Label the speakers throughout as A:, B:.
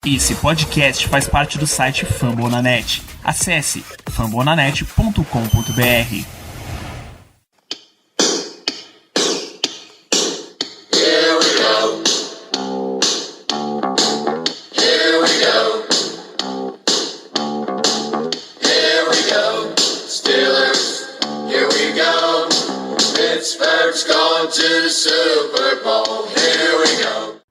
A: Esse podcast faz parte do site Fambonanet. Acesse fambonanet.com.br.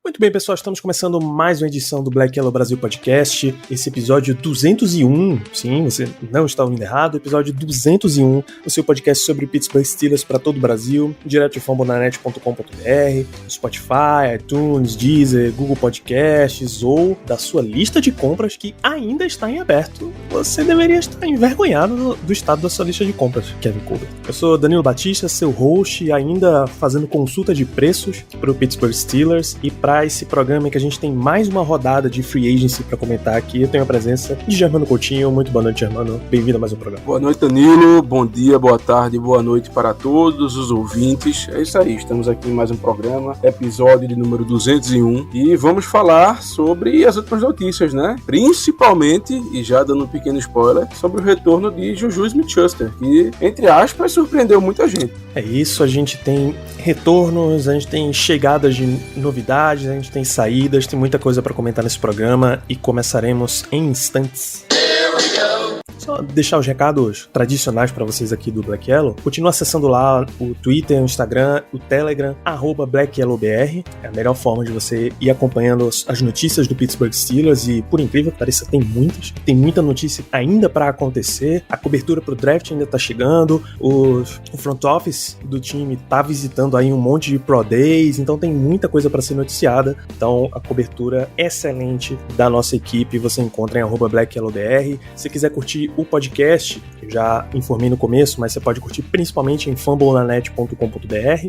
B: Muito bem, pessoal, estamos começando mais uma edição do Black Yellow Brasil Podcast, esse episódio 201, sim, você não está ouvindo errado, episódio 201, o seu podcast sobre Pittsburgh Steelers para todo o Brasil, direto de fambonanet.com.br, Spotify, iTunes, Deezer, Google Podcasts ou da sua lista de compras que ainda está em aberto. Você deveria estar envergonhado do estado da sua lista de compras, Kevin Colbert. Eu sou Danilo Batista, seu host, ainda fazendo consulta de preços para o Pittsburgh Steelers e para esse programa em que a gente tem mais uma rodada de free agency para comentar aqui. Eu tenho a presença de Germano Coutinho. Muito boa noite, Germano. Bem-vindo a mais um programa.
C: Boa noite, Danilo. Bom dia, boa tarde, boa noite para todos os ouvintes. É isso aí, estamos aqui em mais um programa, episódio de número 201, e vamos falar sobre as últimas notícias, né? Principalmente, e já dando um pequeno spoiler, sobre o retorno de Juju Smith-Schuster, que, entre aspas, surpreendeu muita gente.
B: É isso, a gente tem retornos, a gente tem chegadas de novidades, a gente tem saídas, tem muita coisa para comentar nesse programa e começaremos em instantes. Só deixar os recados tradicionais para vocês aqui do Black Yellow. Continua acessando lá o Twitter, o Instagram, o Telegram, @BlackYellowBR. É a melhor forma de você ir acompanhando as notícias do Pittsburgh Steelers e, por incrível que pareça, tem muitas. Tem muita notícia ainda para acontecer. A cobertura pro draft ainda tá chegando. O front office do time tá visitando aí um monte de Pro Days. Então tem muita coisa para ser noticiada. Então a cobertura excelente da nossa equipe você encontra em @BlackYellowBR. Se quiser curtir o podcast, eu já informei no começo, mas você pode curtir principalmente em fambonanet.com.br,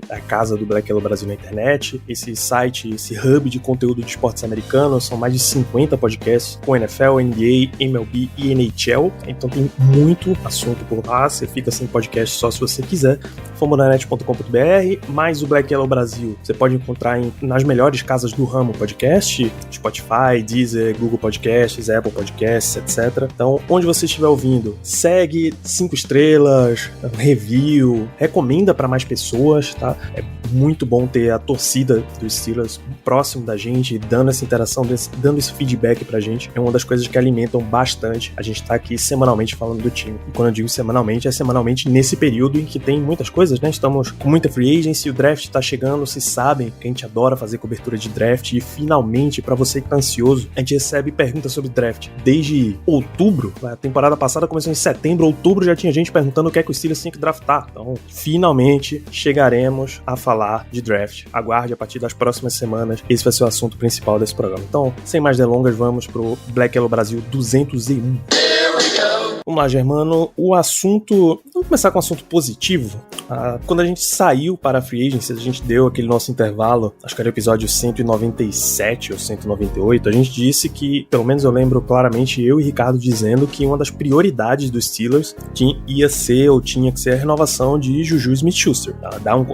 B: a casa do Black Yellow Brasil na internet. Esse site, esse hub de conteúdo de esportes americanos, são mais de 50 podcasts com NFL, NBA, MLB e NHL. Então tem muito assunto por lá, você fica sem podcast só se você quiser. fambonanet.com.br, mais o Black Yellow Brasil, você pode encontrar nas melhores casas do ramo podcast, Spotify, Deezer, Google Podcasts, Apple Podcasts, etc. Então, onde você estiver ouvindo, segue, 5 estrelas, review, recomenda para mais pessoas, tá? É muito bom ter a torcida dos Steelers próximo da gente, dando essa interação, dando esse feedback pra gente. É uma das coisas que alimentam bastante. A gente tá aqui semanalmente falando do time. E quando eu digo semanalmente, é semanalmente nesse período em que tem muitas coisas, né? Estamos com muita free agency, o draft tá chegando, vocês sabem que a gente adora fazer cobertura de draft e finalmente, pra você que tá ansioso, a gente recebe perguntas sobre draft desde outubro. A temporada passada começou em setembro, outubro já tinha gente perguntando o que é que o Steelers tinha que draftar. Então, finalmente chegaremos a falar de draft. Aguarde a partir das próximas semanas. Esse vai ser o assunto principal desse programa. Então, sem mais delongas, vamos pro Black Yellow Brasil 201. Vamos lá, Germano. Vamos começar com um assunto positivo. Quando a gente saiu para a Free Agency, a gente deu aquele nosso intervalo, acho que era o episódio 197 ou 198, a gente disse que, pelo menos eu lembro claramente, eu e Ricardo dizendo que uma das prioridades dos Steelers ia ser ou tinha que ser a renovação de Juju Smith-Schuster.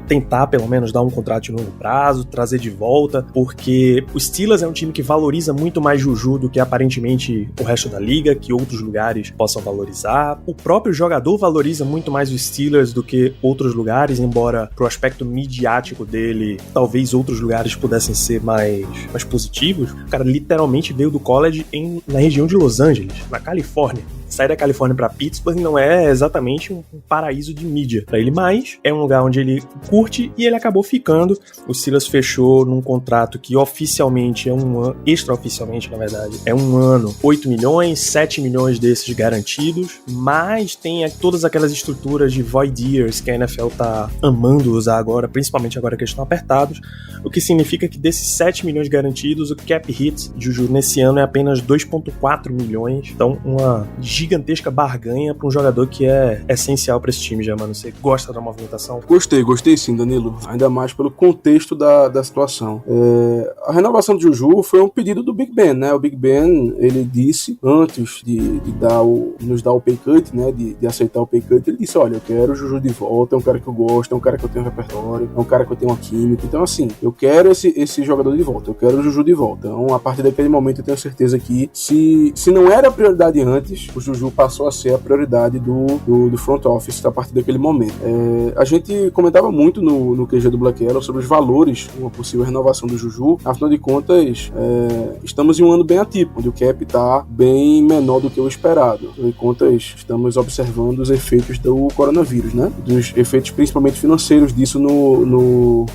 B: Tentar, pelo menos, dar um contrato de longo prazo, trazer de volta, porque o Steelers é um time que valoriza muito mais Juju do que aparentemente o resto da liga, que outros lugares possam valorizar. O próprio jogador valoriza muito mais os Steelers do que outros lugares, embora pro aspecto midiático dele, talvez outros lugares pudessem ser mais positivos. O cara literalmente veio do college na região de Los Angeles, na Califórnia. Sair da Califórnia para Pittsburgh não é exatamente um paraíso de mídia para ele, mas é um lugar onde ele curte e ele acabou ficando. O Steelers fechou num contrato que oficialmente é um ano, extraoficialmente na verdade, é um ano, 8 milhões, 7 milhões desses garantidos, mas tem todas aquelas estruturas de void years que a NFL tá amando usar agora, principalmente agora que eles estão apertados, o que significa que desses 7 milhões garantidos, o cap hit de Juju nesse ano é apenas 2,4 milhões, então uma gigantesca barganha pra um jogador que é essencial pra esse time, já, mano. Você gosta da movimentação?
C: Gostei sim, Danilo. Ainda mais pelo contexto da situação. A renovação de Juju foi um pedido do Big Ben, né? O Big Ben, ele disse, antes de nos dar o pay cut, né? De aceitar o pay cut, ele disse, olha, eu quero o Juju de volta, é um cara que eu gosto, é um cara que eu tenho repertório, é um cara que eu tenho uma química. Então, assim, eu quero esse jogador de volta, eu quero o Juju de volta. Então, a partir daquele momento, eu tenho certeza que se não era a prioridade antes, o Juju passou a ser a prioridade do front office a partir daquele momento. A gente comentava muito no QG do Black Yellow sobre os valores de uma possível renovação do Juju. Afinal de contas, estamos em um ano bem atípico, onde o cap está bem menor do que o esperado. Afinal de contas, estamos observando os efeitos do coronavírus, né? Dos efeitos principalmente financeiros disso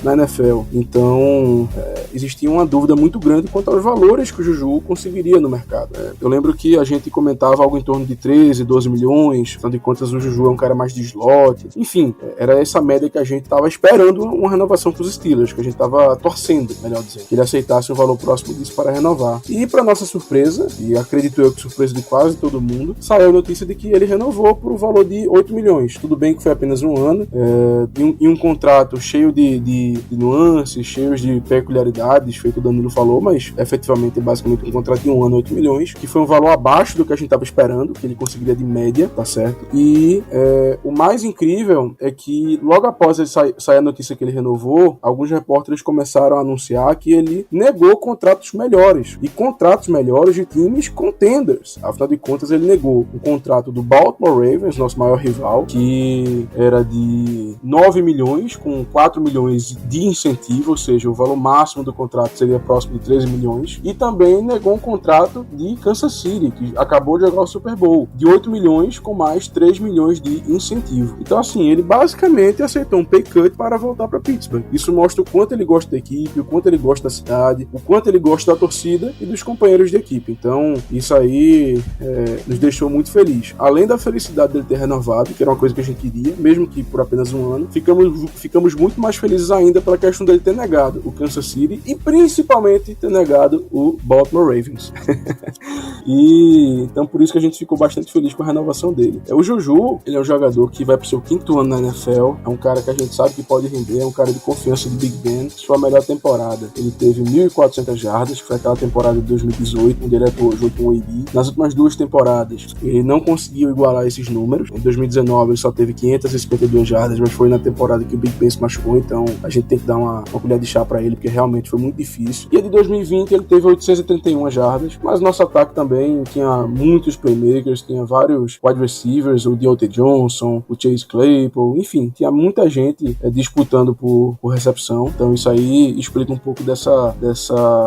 C: na NFL. Então, existia uma dúvida muito grande quanto aos valores que o Juju conseguiria no mercado. Eu lembro que a gente comentava algo em torno de 13, 12 milhões, afinal de contas o Juju é um cara mais de slot. Enfim, era essa média que a gente estava esperando uma renovação com os Steelers, que a gente estava torcendo, melhor dizendo, que ele aceitasse um valor próximo disso para renovar. E para nossa surpresa, e acredito eu que surpresa de quase todo mundo, saiu a notícia de que ele renovou por um valor de 8 milhões. Tudo bem que foi apenas um ano, e um contrato cheio de nuances, cheios de peculiaridades, feito o Danilo falou, mas efetivamente é basicamente um contrato de um ano, 8 milhões, que foi um valor abaixo do que a gente estava esperando, que ele conseguiria de média, tá certo? E o mais incrível é que logo após ele sair a notícia que ele renovou, alguns repórteres começaram a anunciar que ele negou contratos melhores, e contratos melhores de times contenders. Afinal de contas, ele negou um contrato do Baltimore Ravens, nosso maior rival, que era de 9 milhões, com 4 milhões de incentivo, ou seja, o valor máximo do contrato seria próximo de 13 milhões, e também negou um contrato de Kansas City, que acabou de jogar o Super Bowl, de 8 milhões com mais 3 milhões de incentivo. Então, assim, ele basicamente aceitou um pay cut para voltar para Pittsburgh. Isso mostra o quanto ele gosta da equipe, o quanto ele gosta da cidade, o quanto ele gosta da torcida e dos companheiros de equipe. Então, isso aí nos deixou muito felizes. Além da felicidade dele ter renovado, que era uma coisa que a gente queria, mesmo que por apenas um ano, ficamos muito mais felizes ainda pela questão dele ter negado o Kansas City e principalmente ter negado o Baltimore Ravens. E então por isso que a gente ficou bastante feliz com a renovação dele. O Juju, ele é um jogador que vai pro seu 5º ano na NFL, é um cara que a gente sabe que pode render, é um cara de confiança do Big Ben. Sua melhor temporada, ele teve 1.400 jardas, que foi aquela temporada de 2018, onde ele atuou junto com o AD. Nas últimas 2 temporadas, ele não conseguiu igualar esses números. Em 2019, ele só teve 552 jardas, mas foi na temporada que o Big Ben se machucou, então a gente tem que dar uma colher de chá pra ele, porque realmente foi muito difícil. E a de 2020, ele teve 831 jardas, mas nosso ataque também tinha muitos playmakers, tinha vários wide receivers, o Deontay Johnson, o Chase Claypool, enfim, tinha muita gente disputando por recepção. Então isso aí explica um pouco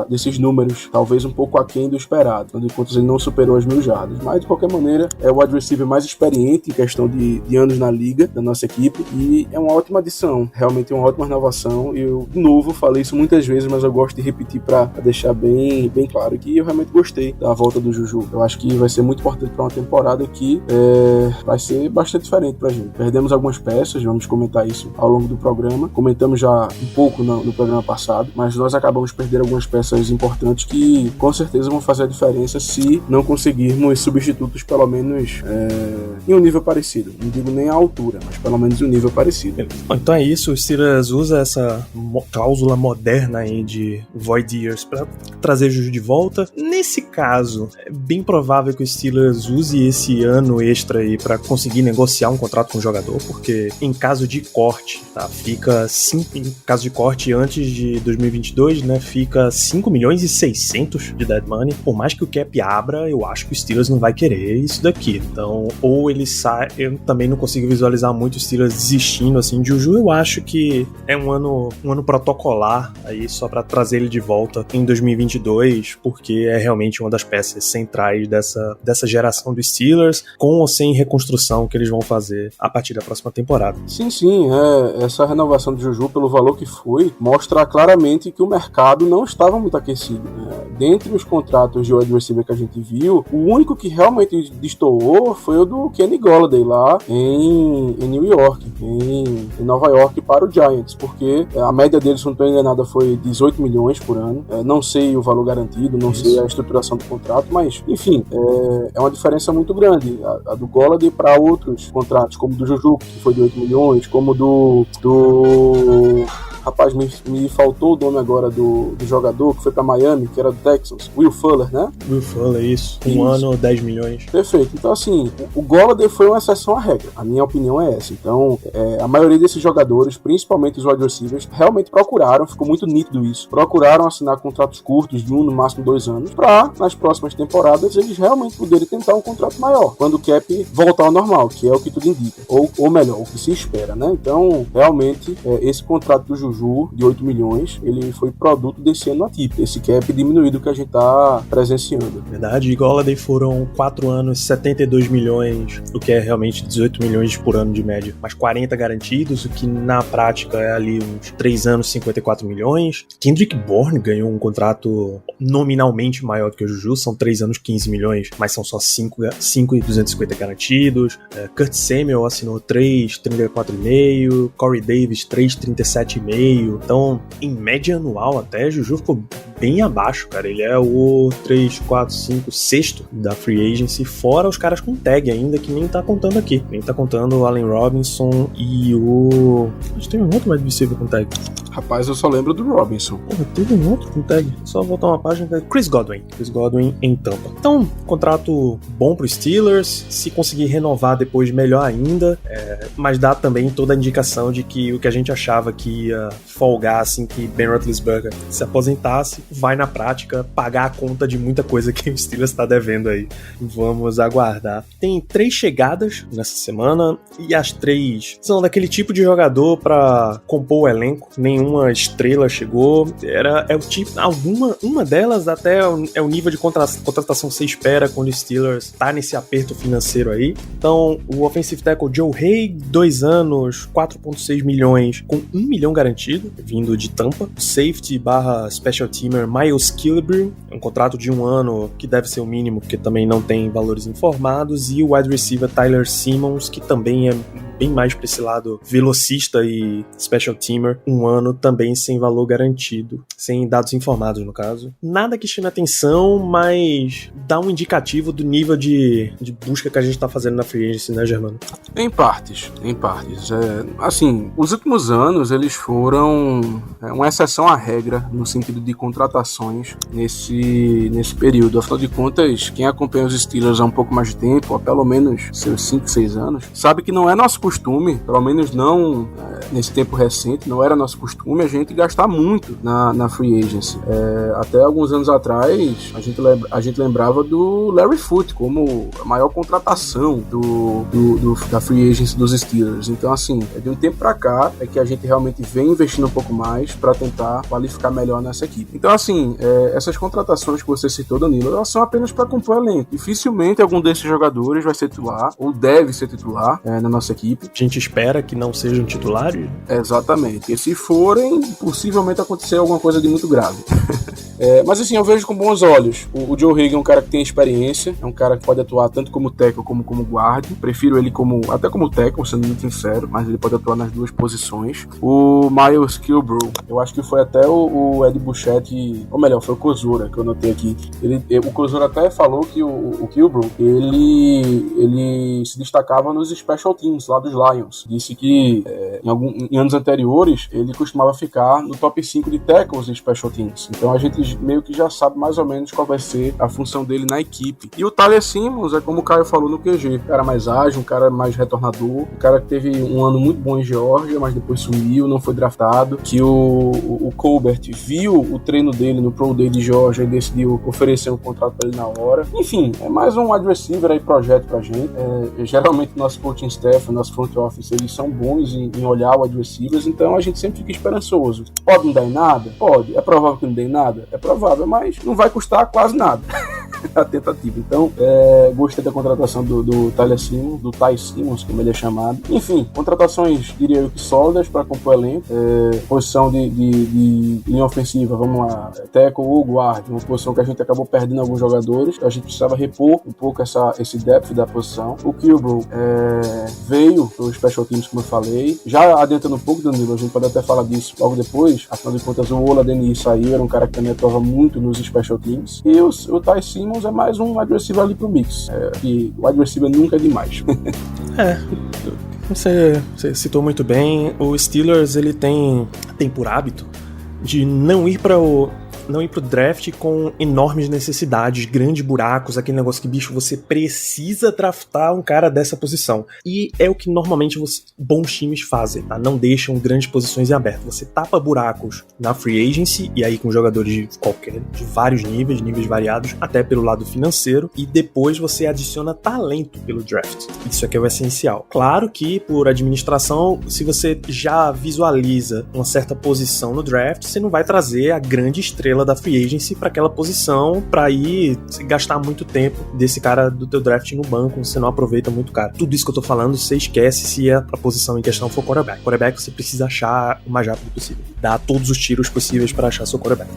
C: desses números, talvez um pouco aquém do esperado. Afinal de contas, ele não superou as 1.000 jardas, mas de qualquer maneira é o wide receiver mais experiente em questão de anos na liga, da nossa equipe, e é uma ótima adição, realmente é uma ótima renovação. Eu, de novo, falei isso muitas vezes, mas eu gosto de repetir para deixar bem claro que eu realmente gostei da volta do Juju. Eu acho que vai ser muito importante para uma temporada que vai ser bastante diferente pra gente. Perdemos algumas peças, vamos comentar isso ao longo do programa. Comentamos já um pouco no programa passado, mas nós acabamos perdendo algumas peças importantes que com certeza vão fazer a diferença se não conseguirmos substitutos pelo menos em um nível parecido. Não digo nem a altura, mas pelo menos em um nível parecido.
B: Bom, então é isso, o Steelers usa essa cláusula moderna aí de void years para trazer o Juju de volta. Nesse caso, é bem provável que o Steelers use esse ano extra aí para conseguir negociar um contrato com o jogador, porque em caso de corte, tá, fica 5, em caso de corte antes de 2022, né, fica 5 milhões e 600 de dead money. Por mais que o cap abra, eu acho que o Steelers não vai querer isso daqui. Então, ou ele sai, eu também não consigo visualizar muito o Steelers desistindo assim de Juju. Eu acho que é um ano protocolar aí só para trazer ele de volta em 2022, porque é realmente uma das peças centrais dessa geração do Steelers, com ou sem reconstrução que eles vão fazer a partir da próxima temporada.
C: Sim, essa renovação de Juju, pelo valor que foi, mostra claramente que o mercado não estava muito aquecido, né? Dentre os contratos de wide receiver que a gente viu, o único que realmente destoou foi o do Kenny Golladay lá em New York, em Nova York, para o Giants, porque a média deles, se não estou enganado, foi 18 milhões por ano. Não sei o valor garantido, não sei a estruturação do contrato, mas enfim, é uma diferença diferença muito grande. A do Golladay para outros contratos, como do Juju, que foi de 8 milhões, como do rapaz, me faltou o nome agora do jogador que foi pra Miami, que era do Texans, Will Fuller, né?
B: Will Fuller, isso.
C: Isso.
B: Ano, 10 milhões.
C: Perfeito. Então, assim, o Golladay foi uma exceção à regra. A minha opinião é essa. Então, a maioria desses jogadores, principalmente os wide receivers, realmente procuraram, ficou muito nítido isso, procuraram assinar contratos curtos de 1, no máximo 2 anos, pra, nas próximas temporadas, eles realmente poderem tentar um contrato maior, quando o cap voltar ao normal, que é o que tudo indica. Ou melhor, o que se espera, né? Então, realmente, esse contrato do Juju, de 8 milhões, ele foi produto desse ano atípico, esse cap diminuído que a gente tá presenciando.
B: Verdade, e Golladay foram 4 anos, 72 milhões, o que é realmente 18 milhões por ano de média, mas 40 garantidos, o que na prática é ali uns 3 anos, 54 milhões. Kendrick Bourne ganhou um contrato nominalmente maior do que o Juju, são 3 anos, 15 milhões, mas são só 5 e 250 garantidos. Kurt Samuel assinou 3, 34,5, Corey Davis 3, 37,5. Então, em média anual até, Juju ficou bem abaixo, cara. Ele é o 3, 4, 5, sexto da Free Agency, fora os caras com tag ainda, que nem tá contando aqui. Nem tá contando o Allen Robinson e o... A gente tem um outro mais receiver com tag.
C: Rapaz, eu só lembro do Robinson.
B: Porra, teve um outro com tag. Só voltar uma página. Chris Godwin em Tampa. Então, contrato bom pro Steelers. Se conseguir renovar depois, melhor ainda. Mas dá também toda a indicação de que o que a gente achava que ia folgar assim que Ben Roethlisberger se aposentasse, vai na prática pagar a conta de muita coisa que o Steelers tá devendo aí. Vamos aguardar. Tem 3 chegadas nessa semana e as 3 são daquele tipo de jogador pra compor o elenco. Nenhuma estrela chegou. É o tipo, uma delas até é o nível de contratação que você espera quando o Steelers tá nesse aperto financeiro aí. Então, o offensive tackle Joe Haig, 2 anos, 4,6 milhões, com 1 milhão garantido, vindo de Tampa. Safety / special teamer Miles Killebrew, um contrato de 1 ano, que deve ser o mínimo, porque também não tem valores informados. E o wide receiver Tyler Simmons, que também é bem mais pra esse lado velocista e special teamer, 1 ano também sem valor garantido, sem dados informados no caso. Nada que chame atenção, mas dá um indicativo do nível de busca que a gente tá fazendo na Free Agency, né, Germano?
C: Em partes. Assim, os últimos anos eles foram uma exceção à regra no sentido de contratações nesse período. Afinal de contas, quem acompanha os Steelers há um pouco mais de tempo, há pelo menos seus 5, 6 anos, sabe que não é nosso costume, pelo menos não nesse tempo recente, não era nosso costume a gente gastar muito na Free Agency. Até alguns anos atrás, a gente lembrava do Larry Foote como a maior contratação da Free Agency dos Steelers. Então, assim, de um tempo pra cá é que a gente realmente vem investindo um pouco mais para tentar qualificar melhor nessa equipe. Então, assim, essas contratações que você citou, Danilo, elas são apenas para compor elenco. Dificilmente algum desses jogadores vai ser titular ou deve ser titular na nossa equipe.
B: A gente espera que não sejam titulares.
C: Exatamente. E se forem, possivelmente acontecer alguma coisa de muito grave. Mas assim, eu vejo com bons olhos. O Joe Haig é um cara que tem experiência, é um cara que pode atuar tanto como tackle como guard. Prefiro ele até como tackle, sendo muito sincero, mas ele pode atuar nas duas posições. O Miles Killebrew, eu acho que foi até o Ed Buchette, ou melhor, foi o Kozora, que eu notei aqui. O Kozora até falou que o Killebrew, ele se destacava nos special teams lá dos Lions. Disse que em anos anteriores ele costumava ficar no top 5 de tackles em special teams. Então a gente meio que já sabe mais ou menos qual vai ser a função dele na equipe. E o Tyler Simmons é como o Caio falou no QG, um cara mais ágil, um cara mais retornador, um cara que teve um ano muito bom em Geórgia, mas depois sumiu, não foi draftado, que o Colbert viu o treino dele no Pro Day de Geórgia e decidiu oferecer um contrato para ele na hora. Enfim, é mais um wide receiver aí, projeto pra gente. Geralmente nosso coaching staff, nosso front office, eles são bons em olhar wide receivers, então a gente sempre fica esperançoso. Pode não dar em nada? Pode. É provável que não dê em nada? É provável, mas não vai custar quase nada a tentativa. Então, gostei da contratação do Tyler Simmons, do Ty Simmons, como ele é chamado. Enfim, contratações, diria eu, que sólidas para compor elenco. Posição de linha ofensiva, vamos lá, tackle ou guard, uma posição que a gente acabou perdendo alguns jogadores, a gente precisava repor um pouco esse depth da posição. O Killebrew veio para special teams, como eu falei. Já adiantando um pouco, Danilo, a gente pode até falar disso logo depois. Afinal de contas, o Ola Denis saiu, era um cara que também atuava muito nos special teams. E o Ty Simmons Simmons é mais um wide receiver ali pro mix. E o wide receiver nunca é demais.
B: Você citou muito bem. O Steelers, ele tem por hábito de não ir pro draft com enormes necessidades, grandes buracos, aquele negócio que, bicho, você precisa draftar um cara dessa posição. E é o que normalmente bons times fazem, tá? Não deixam grandes posições em aberto. Você tapa buracos na free agency, e aí com jogadores de vários níveis variados, até pelo lado financeiro, e depois você adiciona talento pelo draft. Isso aqui é o essencial. Claro que, por administração, se você já visualiza uma certa posição no draft, você não vai trazer a grande estrela da free agency para aquela posição, para ir gastar muito tempo desse cara do teu draft no banco, você não aproveita muito cara. Tudo isso que eu tô falando, você esquece se a posição em questão for quarterback. Quarterback você precisa achar o mais rápido possível, dar todos os tiros possíveis para achar seu quarterback.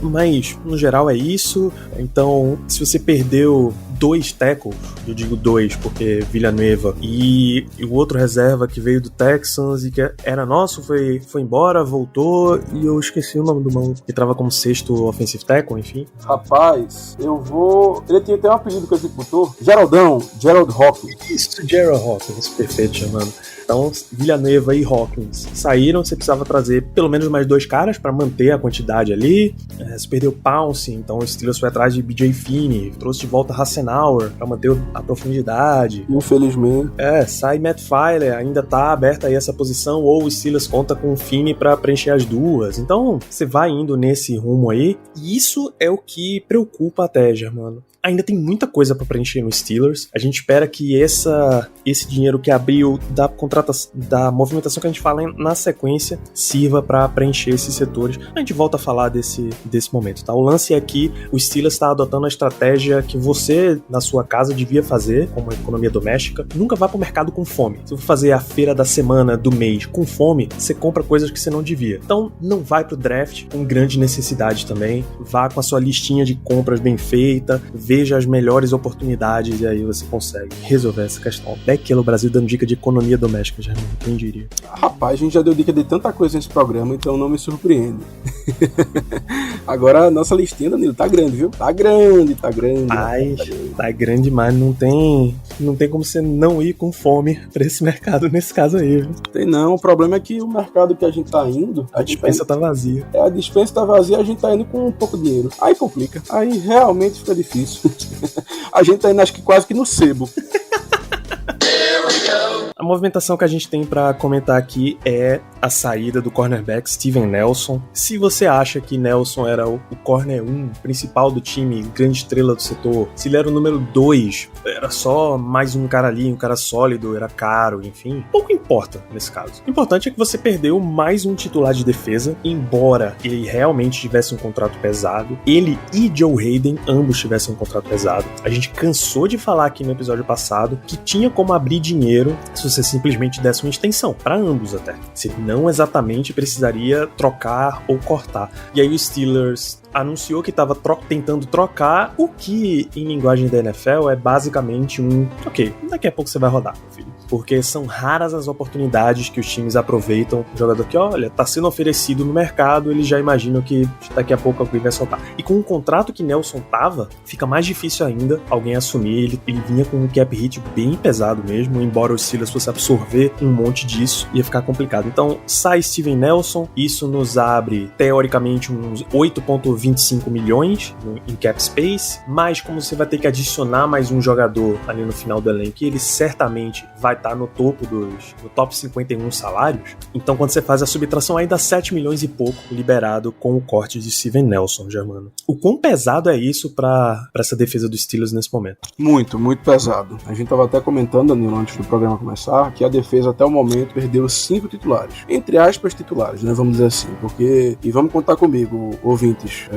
B: Mas, no geral, é isso. Então, se você perdeu 2 tackles, eu digo 2 porque Villanueva e o outro reserva que veio do Texans e que era nosso, foi embora, voltou, e eu esqueci o nome do maluco que trava como 6º offensive tackle, enfim.
C: Rapaz, ele tinha até um apelido que a gente botou, Gerald Hawkins.
B: Isso, Gerald Hawkins, perfeito, chamando. Então, Villanueva e Hawkins saíram, você precisava trazer pelo menos mais 2 caras para manter a quantidade ali. Você perdeu Pounce, então o Steelers foi atrás de BJ Finney, trouxe de volta Hassenauer para manter a profundidade.
C: Infelizmente.
B: Sai Matt Filer, ainda tá aberta aí essa posição, ou o Steelers conta com o Finney para preencher as duas. Então, você vai indo nesse rumo aí, e isso é o que preocupa até, Germano. Ainda tem muita coisa para preencher no Steelers. A gente espera que esse dinheiro que abriu da movimentação que a gente fala na sequência sirva para preencher esses setores. A gente volta a falar desse momento, tá? O lance é que o Steelers está adotando a estratégia que você, na sua casa, devia fazer, como economia doméstica. Nunca vá pro mercado com fome. Se você for fazer a feira da semana, do mês, com fome, você compra coisas que você não devia. Então, não vai pro draft com grande necessidade também. Vá com a sua listinha de compras bem feita, veja as melhores oportunidades, e aí você consegue resolver essa questão. Daquilo, o Brasil dando dica de economia doméstica, já quem diria.
C: Rapaz, a gente já deu dica de tanta coisa nesse programa, então não me surpreende. Agora a nossa listinha, Danilo, tá grande, viu? Tá grande. Tá grande demais, não tem como você não ir com fome pra esse mercado nesse caso aí, viu? Tem não, o problema é que o mercado que a gente tá indo...
B: A dispensa tá vazia.
C: A dispensa tá vazia, a gente tá indo com pouco dinheiro. Aí complica, aí realmente fica difícil. A gente tá indo, acho que quase que no sebo.
B: A movimentação que a gente tem pra comentar aqui é a saída do cornerback Steven Nelson. Se você acha que Nelson era o corner 1 principal do time, grande estrela do setor, se ele era o número 2, era só mais um cara ali, um cara sólido, era caro, enfim, pouco importa nesse caso. O importante é que você perdeu mais um titular de defesa, embora ele realmente tivesse um contrato pesado. Ele e Joe Hayden, ambos tivessem um contrato pesado. A gente cansou de falar aqui no episódio passado que tinha como abrir dinheiro se você simplesmente desse uma extensão, para ambos até. Você não exatamente precisaria trocar ou cortar. E aí o Steelers anunciou que estava tentando trocar, o que em linguagem da NFL é basicamente ok, daqui a pouco você vai rodar, meu filho. Porque são raras as oportunidades que os times aproveitam. O jogador que, olha, tá sendo oferecido no mercado, eles já imaginam que daqui a pouco alguém vai soltar. E com o contrato que Nelson tava, fica mais difícil ainda alguém assumir. Ele vinha com um cap hit bem pesado mesmo, embora o Steelers fosse absorver um monte disso, ia ficar complicado. Então, sai Steven Nelson, isso nos abre, teoricamente, uns 8,25 milhões em cap space, mas como você vai ter que adicionar mais um jogador ali no final do elenco, ele certamente vai estar no topo no top 51 salários, então quando você faz a subtração aí dá 7 milhões e pouco liberado com o corte de Steven Nelson, Germano. O quão pesado é isso pra essa defesa dos Steelers nesse momento?
C: Muito, muito pesado. A gente tava até comentando, Danilo, antes do programa começar, que a defesa até o momento perdeu 5 titulares. Entre aspas, titulares, né? Vamos dizer assim, porque, e vamos contar comigo, ouvintes,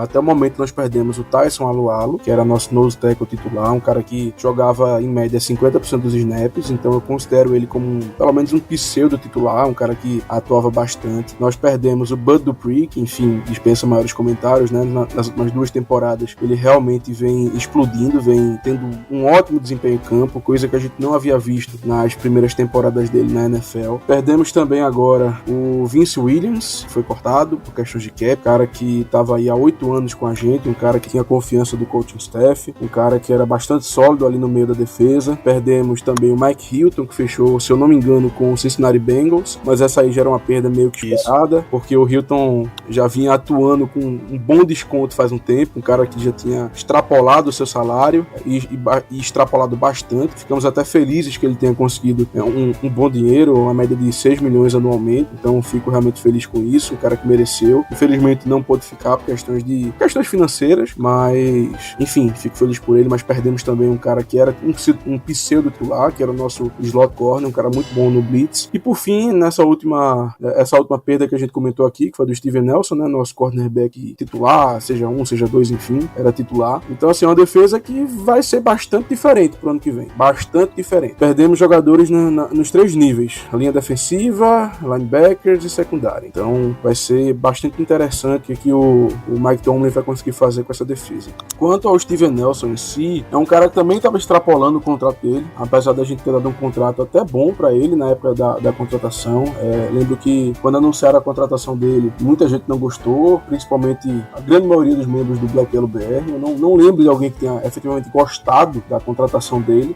C: até o momento nós perdemos o Tyson Alualo, que era nosso nose tackle titular, um cara que jogava em média 50% dos snaps, então eu considero ele como pelo menos um pseudo titular, um cara que atuava bastante. Nós perdemos o Bud Dupree, que enfim, dispensa maiores comentários, né? Nas últimas 2 temporadas ele realmente vem explodindo, vem tendo um ótimo desempenho em campo, coisa que a gente não havia visto nas primeiras temporadas dele na NFL. Perdemos também agora o Vince Williams, que foi cortado por questões de cap, cara que estava aí há 8 anos com a gente, um cara que tinha confiança do coaching staff, um cara que era bastante sólido ali no meio da defesa. Perdemos também o Mike Hilton, que fechou, se eu não me engano, com o Cincinnati Bengals, mas essa aí já era uma perda meio que esperada, porque o Hilton já vinha atuando com um bom desconto faz um tempo, um cara que já tinha extrapolado o seu salário e extrapolado bastante. Ficamos até felizes que ele tenha conseguido um bom dinheiro, uma média de 6 milhões anualmente, então fico realmente feliz com isso, um cara que mereceu. Infelizmente não pôde ficar por questões financeiras, mas enfim, fico feliz por ele, mas perdemos também um cara que era um pseudo titular, que era o nosso slot corner, um cara muito bom no blitz. E por fim, essa última perda que a gente comentou aqui, que foi do Steven Nelson, né, nosso cornerback titular, seja um, seja dois, enfim, era titular. Então assim, é uma defesa que vai ser bastante diferente pro ano que vem, bastante diferente. Perdemos jogadores nos 3 níveis, a linha defensiva, linebackers e secundária. Então vai ser bastante interessante o que o Mike Tomlin vai conseguir fazer com essa defesa. Quanto ao Steven Nelson em si, é um cara que também estava extrapolando o contrato dele, apesar da gente ter dado um contrato até bom para ele na época da contratação. Lembro que quando anunciaram a contratação dele, muita gente não gostou, principalmente a grande maioria dos membros do Black Yellow BR. Eu não lembro de alguém que tenha efetivamente gostado da contratação dele.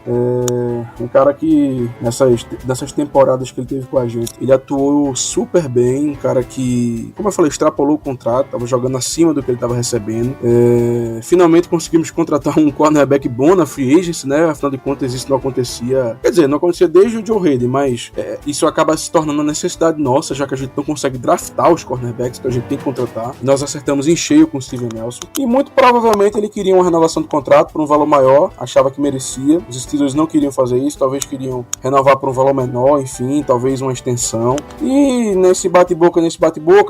C: Um cara que nessas temporadas que ele teve com a gente, ele atuou super bem, um cara que, como eu falei, extrapolou o contrato, estava jogando acima do que ele estava recebendo. Finalmente conseguimos contratar um cornerback bom na free agency, né? Afinal de contas, isso não acontecia, não acontecia desde o Joe Hayden, mas isso acaba se tornando uma necessidade nossa, já que a gente não consegue draftar os cornerbacks que a gente tem que contratar. Nós acertamos em cheio com o Steven Nelson e muito provavelmente ele queria uma renovação do contrato por um valor maior, achava que merecia. Os Steelers não queriam fazer isso, talvez queriam renovar por um valor menor, enfim, talvez uma extensão. E nesse bate-boca,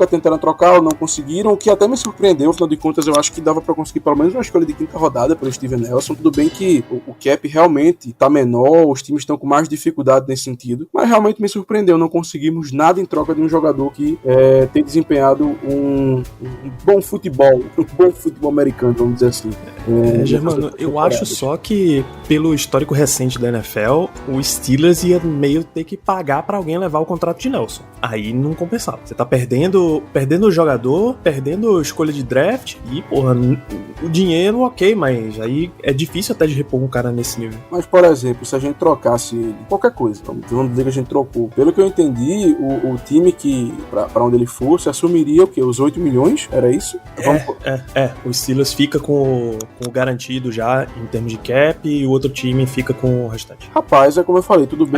C: tentaram trocar, não conseguiram, o que até me surpreendeu. Afinal de contas, eu acho que dava pra conseguir pelo menos uma escolha de 5ª rodada pelo Steven Nelson. Tudo bem que o cap realmente tá menor, os times estão com mais dificuldade nesse sentido, mas realmente me surpreendeu. Não conseguimos nada em troca de um jogador que tem desempenhado um bom futebol, um bom futebol americano, vamos dizer assim.
B: Germano, eu acho só que pelo histórico recente da NFL, o Steelers ia meio ter que pagar pra alguém levar o contrato de Nelson. Aí não compensava. Você tá perdendo o jogador, perdendo a escolha de draft e, porra, o dinheiro, ok, mas aí é difícil até de repor um cara nesse nível.
C: Mas, por exemplo, se a gente trocasse ele, qualquer coisa, vamos dizer que a gente trocou. Pelo que eu entendi, o time que, pra onde ele fosse, assumiria o quê? Os 8 milhões? Era isso?
B: O Steelers fica com o garantido já em termos de cap e o outro time fica com o restante.
C: Rapaz, é como eu falei, tudo bem.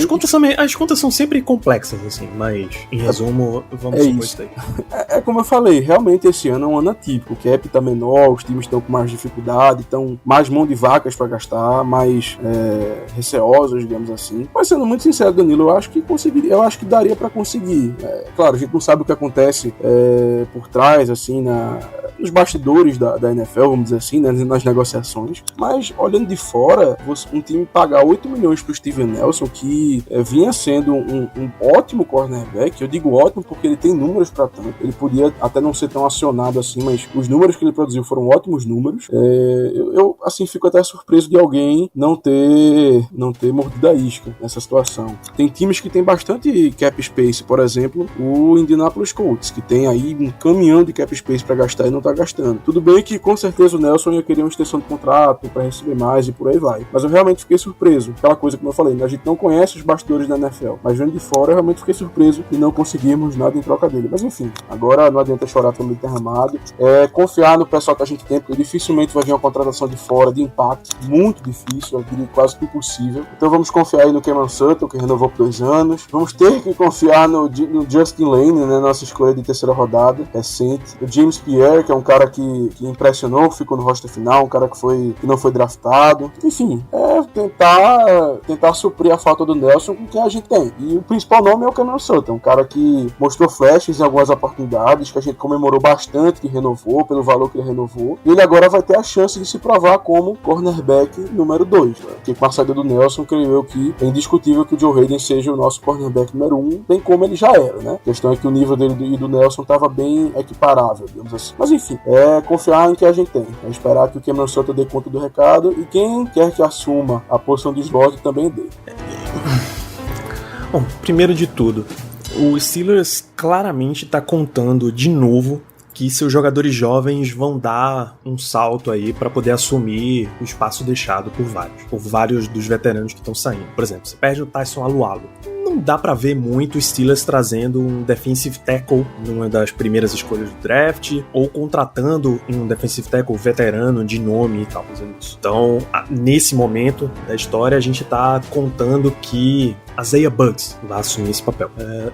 B: As contas são sempre complexas, assim, mas em resumo, vamos supor isso daí.
C: É como eu falei, realmente esse ano é um ano atípico. O cap tá menor, os times estão com mais dificuldade, estão mais mão de vacas pra gastar, mais receosos, digamos assim. Mas sendo muito sincero, Danilo, eu acho que conseguiria, eu acho que daria pra conseguir. Claro, a gente não sabe o que acontece por trás, assim, nos bastidores da NFL, vamos dizer assim, né, nas negociações, mas olhando de fora, um time pagar 8 milhões pro Steven Nelson, que vinha sendo um ótimo cornerback, eu digo ótimo porque ele tem números pra tanto, ele podia até não ser tão acionado assim, mas os números que ele produziu foram ótimos números. Eu assim, fico até surpreso de alguém não ter mordido a isca nessa situação. Tem times que tem bastante cap space, por exemplo, o Indianapolis Colts, que tem aí um caminhão de cap space pra gastar e não tá gastando. Tudo bem que com certeza o Nelson ia querer uma extensão de contrato para receber mais e por aí vai. Mas eu realmente fiquei surpreso. Aquela coisa como eu falei, a gente não conhece os bastidores da NFL, mas vendo de fora eu realmente fiquei surpreso e não conseguimos nada em troca dele. Mas enfim, agora não adianta chorar pelo meio derramado. Confiar no pessoal que a gente tem, porque dificilmente vai vir uma contratação de fora de impacto. Muito difícil, eu diria quase que impossível. Então vamos confiar aí no Cameron Sutton, que renovou por 2 anos. Vamos ter que confiar no Justin Lane, né, nossa escolha de 3ª rodada recente. O James Pierre, que é um cara que impressionou, ficou no roster final, um cara que não foi draftado. Enfim, tentar suprir a falta do Nelson com quem a gente tem. E o principal nome é o Cameron Sutton, um cara que mostrou flashes em algumas oportunidades, que a gente comemorou bastante que renovou, pelo valor que ele renovou. E ele agora vai ter a chance de se provar como cornerback número 2. Né? Porque com a saída do Nelson, creio eu que é indiscutível que o Joe Hayden seja o nosso cornerback número 1, bem como ele já era, né? A questão é que o nível dele e do Nelson estava bem equiparável, digamos assim. Mas enfim, confiar em que a gente tem. É esperar que o Cameron Sutton dê conta do recado e quem quer que assuma a posição de slot também dê.
B: Bom, primeiro de tudo, o Steelers claramente está contando de novo que seus jogadores jovens vão dar um salto aí para poder assumir o espaço deixado por vários dos veteranos que estão saindo. Por exemplo, você perde o Tyson Alualu. Não dá pra ver muito o Steelers trazendo um defensive tackle numa das primeiras escolhas do draft, ou contratando um defensive tackle veterano de nome e tal, fazendo isso. Então, nesse momento da história, a gente tá contando que Isaiah Buggs vai assumir esse papel.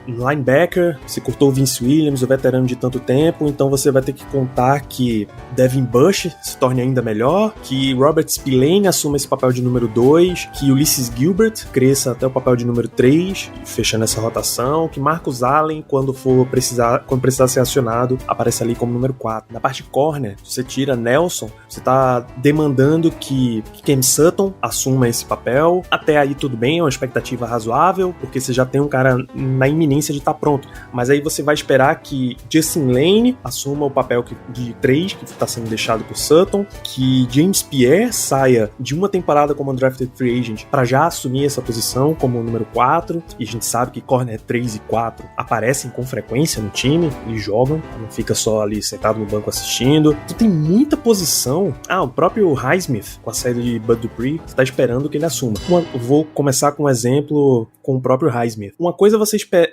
B: Linebacker, você cortou o Vince Williams, o veterano de tanto tempo, então você vai ter que contar que Devin Bush se torne ainda melhor, que Robert Spillane assuma esse papel de número 2, que Ulysses Gilbert cresça até o papel de número 3, fechando essa rotação, que Marcus Allen, quando precisar ser acionado, apareça ali como número 4. Na parte corner, você tira Nelson, você tá demandando que Cam Sutton assuma esse papel. Até aí tudo bem, é uma expectativa razoável, porque você já tem um cara na iminência de estar pronto. Mas aí você vai esperar que Justin Lane assuma o papel de 3, que está sendo deixado por Sutton, que James Pierre saia de uma temporada como undrafted free agent para já assumir essa posição como número 4, e a gente sabe que corner 3 e 4 aparecem com frequência no time e jogam, não fica só ali sentado no banco assistindo. Então tem muita posição. O próprio Highsmith, com a saída de Bud Dupree, você está esperando que ele assuma. Vou começar com um exemplo com o próprio Highsmith. Uma coisa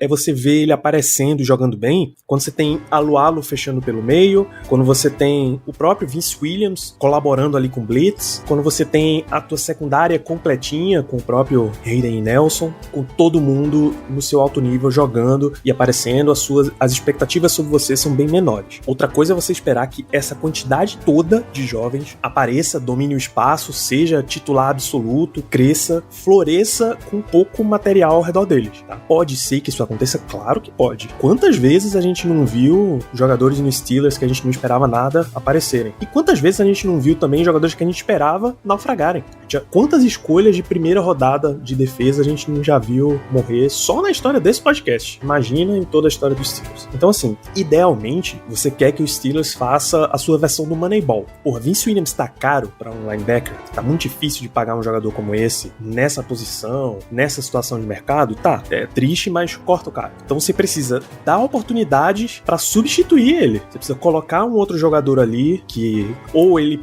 B: é você ver ele aparecendo e jogando bem quando você tem Alualu fechando pelo meio, quando você tem o próprio Vince Williams colaborando ali com Blitz, quando você tem a tua secundária completinha com o próprio Hayden Nelson, com todo mundo no seu alto nível jogando e aparecendo, as expectativas sobre você são bem menores. Outra coisa é você esperar que essa quantidade toda de jovens apareça, domine o espaço, seja titular absoluto, cresça, floresça com pouco material ao redor deles, tá? Pode ser que isso aconteça? Claro que pode. Quantas vezes a gente não viu jogadores no Steelers que a gente não esperava nada aparecerem? E quantas vezes a gente não viu também jogadores que a gente esperava naufragarem? Quantas escolhas de primeira rodada de defesa a gente não já viu morrer só na história desse podcast? Imagina em toda a história dos Steelers. Então assim, idealmente, você quer que o Steelers faça a sua versão do Moneyball. Porra, Vince Williams tá caro pra um linebacker? Tá muito difícil de pagar um jogador como esse, nessa posição, nessa situação de mercado? Tá, é triste, mas corta o cara. Então você precisa dar oportunidades pra substituir ele. Você precisa colocar um outro jogador ali que ele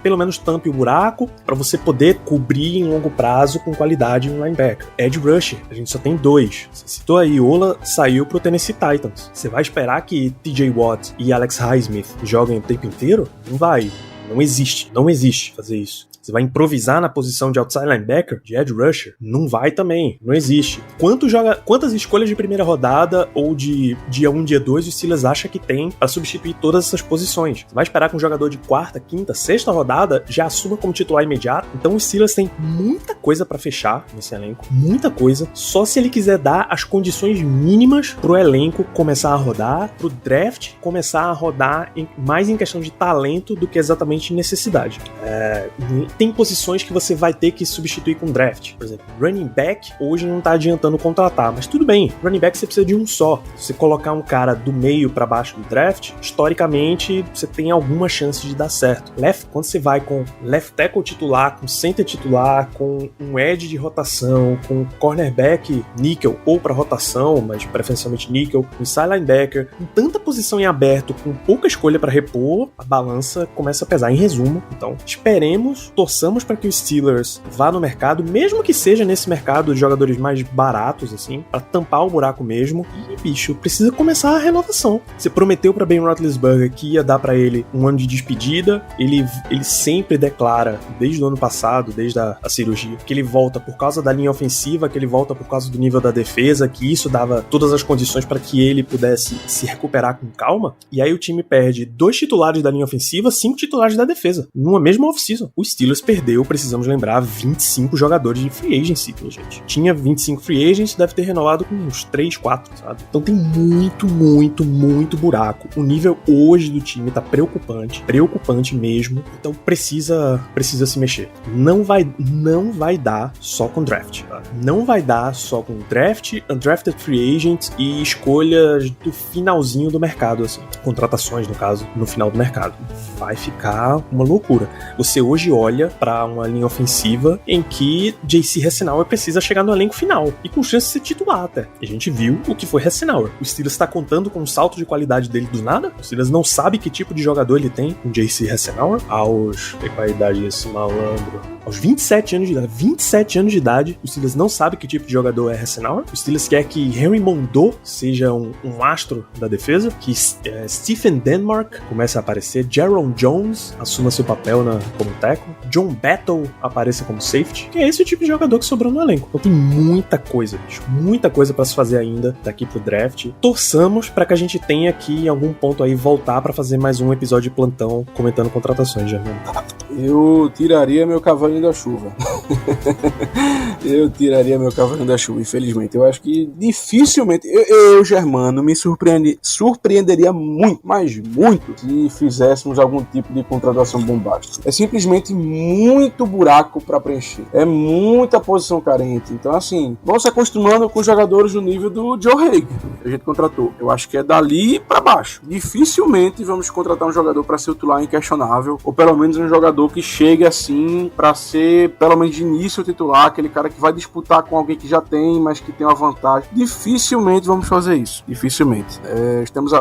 B: pelo menos tampe o buraco pra você poder cobrir em longo prazo com qualidade um linebacker. Edge rusher, a gente só tem 2. Você citou aí, Ola saiu pro Tennessee Titans. Você vai esperar que TJ Watt e Alex Highsmith joguem o tempo inteiro? Não vai. Não existe fazer isso. Você vai improvisar na posição de outside linebacker, de edge rusher? Não vai também, não existe. Quantas escolhas de primeira rodada ou de dia 1, dia 2 o Steelers acha que tem para substituir todas essas posições? Você vai esperar que um jogador de quarta, quinta, sexta rodada já assuma como titular imediato? Então o Steelers tem muita coisa para fechar nesse elenco, muita coisa, só se ele quiser dar as condições mínimas pro elenco começar a rodar, pro draft começar a rodar mais em questão de talento do que exatamente necessidade. Tem posições que você vai ter que substituir com draft. Por exemplo, running back hoje não tá adiantando contratar, mas tudo bem, running back você precisa de um só. Se você colocar um cara do meio para baixo do draft, historicamente você tem alguma chance de dar certo. Quando você vai com left tackle titular, com center titular, com um edge de rotação, com cornerback níquel ou para rotação, mas preferencialmente níquel, com inside linebacker, com tanta posição em aberto, com pouca escolha para repor, a balança começa a pesar. Em resumo, então, torçamos para que o Steelers vá no mercado, mesmo que seja nesse mercado de jogadores mais baratos, assim, para tampar o buraco mesmo. E, bicho, precisa começar a renovação. Você prometeu para Ben Roethlisberger que ia dar para ele um ano de despedida. Ele sempre declara, desde o ano passado, desde a cirurgia, que ele volta por causa da linha ofensiva, que ele volta por causa do nível da defesa, que isso dava todas as condições para que ele pudesse se recuperar com calma. E aí o time perde 2 titulares da linha ofensiva, 5 titulares da defesa, numa mesma off-season. O Steelers perdeu, precisamos lembrar, 25 jogadores de free agency, minha gente. Tinha 25 free agents, deve ter renovado com uns 3, 4, sabe? Então tem muito buraco. O nível hoje do time tá preocupante mesmo. Então precisa se mexer. Não vai dar só com draft, tá? Não vai dar só com draft, undrafted free agents e escolhas do finalzinho do mercado, assim. Contratações, no caso, no final do mercado. Vai ficar uma loucura. Você hoje olha para uma linha ofensiva em que J.C. Hassenauer precisa chegar no elenco final e com chance de ser titular até. E a gente viu o que foi Hassenauer. O Steelers tá contando com um salto de qualidade dele do nada. O Steelers não sabe que tipo de jogador ele tem, o J.C. Hassenauer. Qual a idade desse malandro? Aos 27 anos de idade. 27 anos de idade, o Steelers não sabe que tipo de jogador é Hassenauer. O Steelers quer que Henry Mondeau seja um astro da defesa, que Stephen Denmark comece a aparecer, Jaron Jones assuma seu papel como tackle, John Battle apareça como safety, que é esse o tipo de jogador que sobrou no elenco. Então tem muita coisa, bicho. Muita coisa pra se fazer ainda daqui pro draft. Torçamos pra que a gente tenha aqui em algum ponto aí voltar pra fazer mais um episódio de plantão comentando contratações, já.
C: Eu tiraria meu cavalinho da chuva. Eu tiraria meu cavalinho da chuva, infelizmente. Eu acho que dificilmente eu Germano, me surpreenderia muito, mas muito, se fizéssemos algum tipo de contratação bombástica. É simplesmente muito buraco pra preencher. É muita posição carente. Então, assim, vamos se acostumando com os jogadores do nível do Joe Hager, que a gente contratou. Eu acho que é dali pra baixo. Dificilmente vamos contratar um jogador pra ser o titular inquestionável, ou pelo menos um jogador que chegue assim pra ser, pelo menos de início, o titular, aquele cara que vai disputar com alguém que já tem, mas que tem uma vantagem. Dificilmente vamos fazer isso. Dificilmente.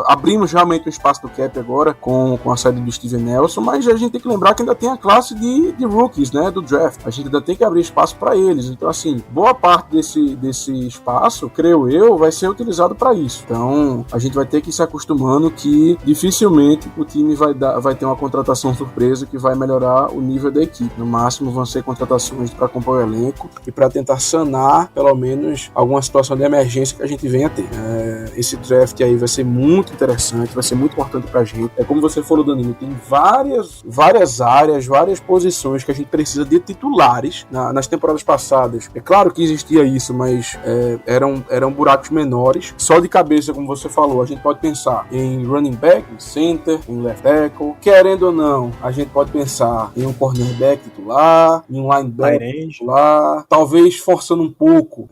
C: Abrimos realmente um espaço do cap agora com a saída do Steven Nelson, mas a gente tem que lembrar que ainda tem a classe de rookies, né, do draft. A gente ainda tem que abrir espaço para eles. Então, assim, boa parte desse espaço, creio eu, vai ser utilizado para isso. Então, a gente vai ter que ir se acostumando que dificilmente o time vai ter uma contratação surpresa que vai melhorar o nível da equipe. No máximo, vão ser contratações para compor o elenco e para tentar sanar, pelo menos, alguma situação de emergência que a gente venha a ter. Esse draft aí vai ser muito interessante, vai ser muito importante pra gente. É como você falou, Danilo, tem várias áreas, várias posições que a gente precisa de titulares nas temporadas passadas. É claro que existia isso, mas eram buracos menores. Só de cabeça, como você falou, a gente pode pensar em running back, em center, em left tackle. Querendo ou não, a gente pode pensar em um cornerback titular, em um linebacker titular, talvez forçando um pouco.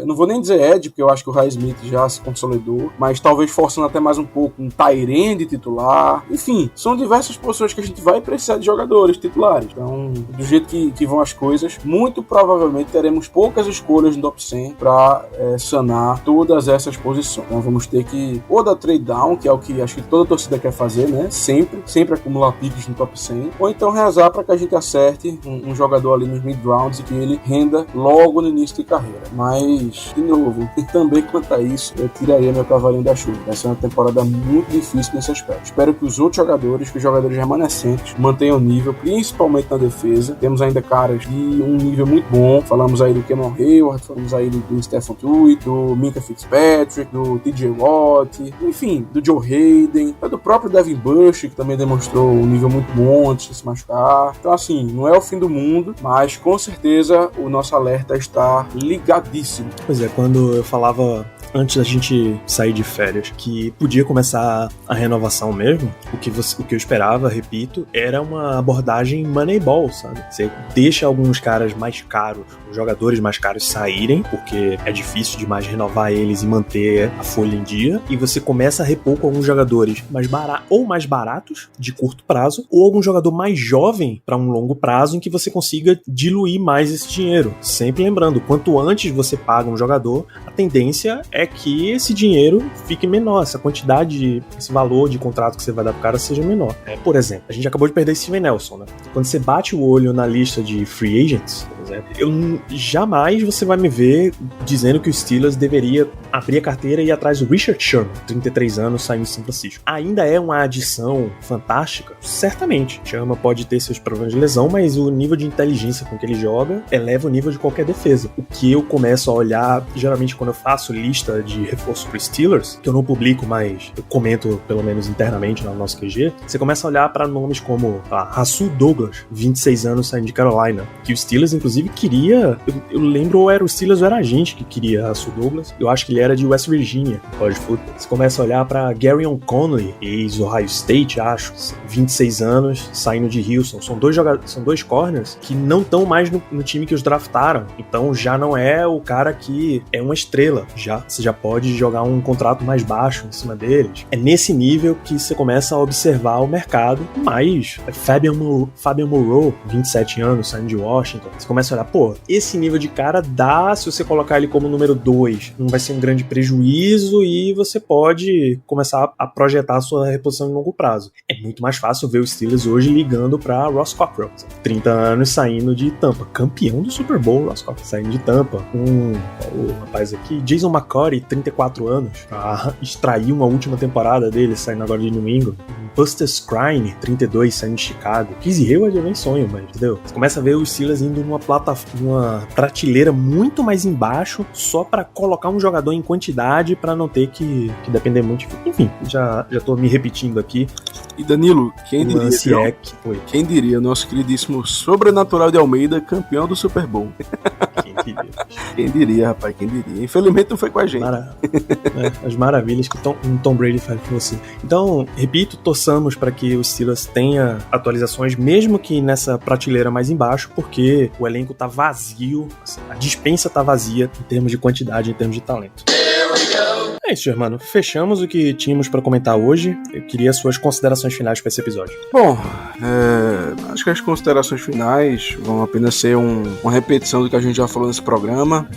C: Não vou nem dizer edge, porque eu acho que o Ray Smith já se consolidou, mas talvez forçando até mais um pouco um tight end titular. Enfim, são diversas posições que a gente vai precisar de jogadores titulares. Então, do jeito que vão as coisas, muito provavelmente teremos poucas escolhas no top 100 para sanar todas essas posições. Então, vamos ter que ou dar trade down, que é o que acho que toda torcida quer fazer, né? Sempre acumular picks no top 100, ou então rezar para que a gente acerte um jogador ali nos mid-rounds e que ele renda logo no início de carreira. Mas, de novo, também quanto a isso, eu tiraria meu cavalinho da chuva. Vai ser uma temporada muito difícil nesse aspecto. Espero que os outros jogadores, que os jogadores remanescentes, mantenham o nível, principalmente na defesa. Temos ainda caras de um nível muito bom. Falamos aí do Cameron Hayward, falamos aí do Stephen Tuitt, do Minka Fitzpatrick, do TJ Watt, enfim, do Joe Hayden, do próprio Devin Bush, que também demonstrou um nível muito bom antes de se machucar. Então, assim, não é o fim do mundo, mas com certeza o nosso alerta está ligadíssimo.
B: Pois é, quando eu falava antes da gente sair de férias, que podia começar a renovação mesmo, o que eu esperava, repito, era uma abordagem Moneyball, sabe? Você deixa alguns caras mais caros, os jogadores mais caros saírem, porque é difícil demais renovar eles e manter a folha em dia, e você começa a repor com alguns jogadores mais baratos, de curto prazo, ou algum jogador mais jovem para um longo prazo, em que você consiga diluir mais esse dinheiro. Sempre lembrando, quanto antes você paga um jogador, a tendência é que esse dinheiro fique menor, essa quantidade, esse valor de contrato que você vai dar pro cara seja menor. Por exemplo, a gente acabou de perder Steven Nelson, né? Quando você bate o olho na lista de free agents, por exemplo, jamais você vai me ver dizendo que o Steelers deveria abrir a carteira e ir atrás do Richard Sherman, 33 anos, saindo de São Francisco. Ainda é uma adição fantástica? Certamente. Sherman pode ter seus problemas de lesão, mas o nível de inteligência com que ele joga eleva o nível de qualquer defesa. O que eu começo a olhar, geralmente quando eu faço lista de reforço pro Steelers, que eu não publico, mas eu comento pelo menos internamente no nosso QG, você começa a olhar para nomes como Rasul Douglas, 26 anos, saindo de Carolina, que o Steelers inclusive queria, eu lembro ou era o Steelers ou era a gente que queria Rasul Douglas, eu acho que ele era de West Virginia, college football. Você começa a olhar para Garyon Conley, ex-Ohio State, acho, 26 anos, saindo de Houston. São dois corners que não estão mais no time que os draftaram, então já não é o cara que é uma estrela, você já pode jogar um contrato mais baixo em cima deles. É nesse nível que você começa a observar o mercado, mas Fabian Moreau, 27 anos, saindo de Washington, você começa começa a olhar, pô, esse nível de cara dá, se você colocar ele como número 2, não vai ser um grande prejuízo e você pode começar a projetar a sua reposição em longo prazo. É muito mais fácil ver os Steelers hoje ligando pra Ross Cockrell, 30 anos saindo de Tampa, campeão do Super Bowl, Ross Cockrell saindo de Tampa, o rapaz aqui, Jason McCourty, 34 anos, pra extrair uma última temporada dele, saindo agora de New England, Buster Skrine, 32, saindo de Chicago, Casey Hayward é bem sonho, mas entendeu? Você começa a ver os Steelers indo numa prateleira muito mais embaixo, só pra colocar um jogador em quantidade pra não ter que depender muito. Enfim, já tô me repetindo aqui.
C: E Danilo, quem diria, nosso queridíssimo Sobrenatural de Almeida, campeão do Super Bowl. Quem diria, rapaz, quem diria. Infelizmente não foi com a gente.
B: As maravilhas que Tom Brady faz com você. Então, repito, torçamos para que o Steelers tenha atualizações, mesmo que nessa prateleira mais embaixo, porque o elenco tá vazio, assim, a dispensa tá vazia em termos de quantidade, em termos de talento. É isso, Germano. Fechamos o que tínhamos para comentar hoje. Eu queria suas considerações finais para esse episódio.
C: Bom, acho que as considerações finais vão apenas ser uma repetição do que a gente já falou nesse programa.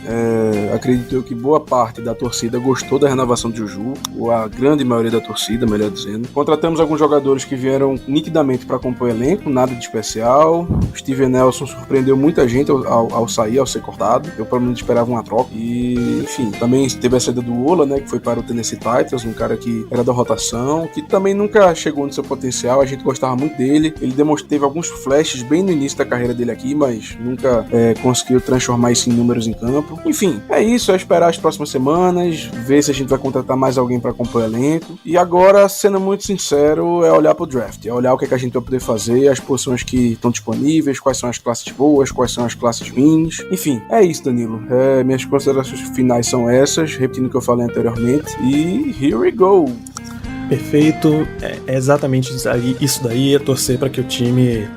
C: Acredito eu que boa parte da torcida gostou da renovação de Juju, ou a grande maioria da torcida, melhor dizendo. Contratamos alguns jogadores que vieram nitidamente para compor o elenco, nada de especial. O Steven Nelson surpreendeu muita gente ao sair, ao ser cortado. Eu pelo menos esperava uma troca. E, enfim, também teve a saída do Ola, né, que foi para o Tennessee Titans, um cara que era da rotação, que também nunca chegou no seu potencial, a gente gostava muito dele. Ele teve alguns flashes bem no início da carreira dele aqui, mas nunca conseguiu transformar isso em números em campo. Enfim, é isso, é esperar as próximas semanas, ver se a gente vai contratar mais alguém para compor o elenco. E agora, sendo muito sincero, é olhar pro draft, é olhar o que a gente vai poder fazer, as posições que estão disponíveis, quais são as classes boas, quais são as classes ruins. Enfim, é isso, Danilo. Minhas considerações finais são essas, repetindo o que eu falei anteriormente. E here we go!
B: Perfeito, é exatamente isso daí, é torcer para que o time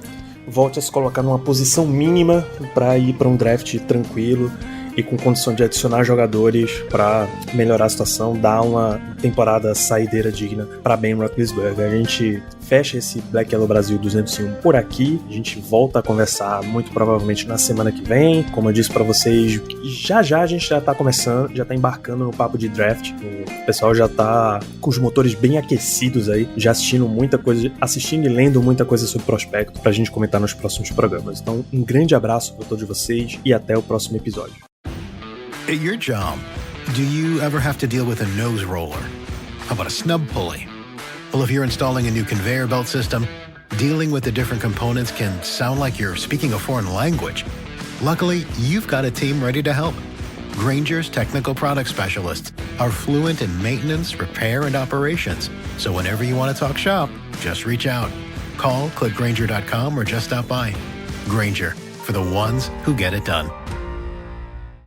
B: volte a se colocar numa posição mínima para ir para um draft tranquilo e com condição de adicionar jogadores para melhorar a situação, dar uma temporada saideira digna para Ben Roethlisberger. A gente fecha esse Black Yellow Brasil 201 por aqui, a gente volta a conversar muito provavelmente na semana que vem. Como eu disse para vocês, já a gente já tá começando, já tá embarcando no papo de draft, o pessoal já tá com os motores bem aquecidos aí, já assistindo e lendo muita coisa sobre prospecto pra gente comentar nos próximos programas. Então, um grande abraço para todos vocês e até o próximo episódio.
D: At your job, do you ever have to deal with a nose roller? How about a snub pulley? Well, if you're installing a new conveyor belt system, dealing with the different components can sound like you're speaking a foreign language. Luckily, you've got a team ready to help. Grainger's technical product specialists are fluent in maintenance, repair, and operations. So whenever you want to talk shop, just reach out. Call, click Grainger.com, or just stop by. Grainger, for the ones who get it done.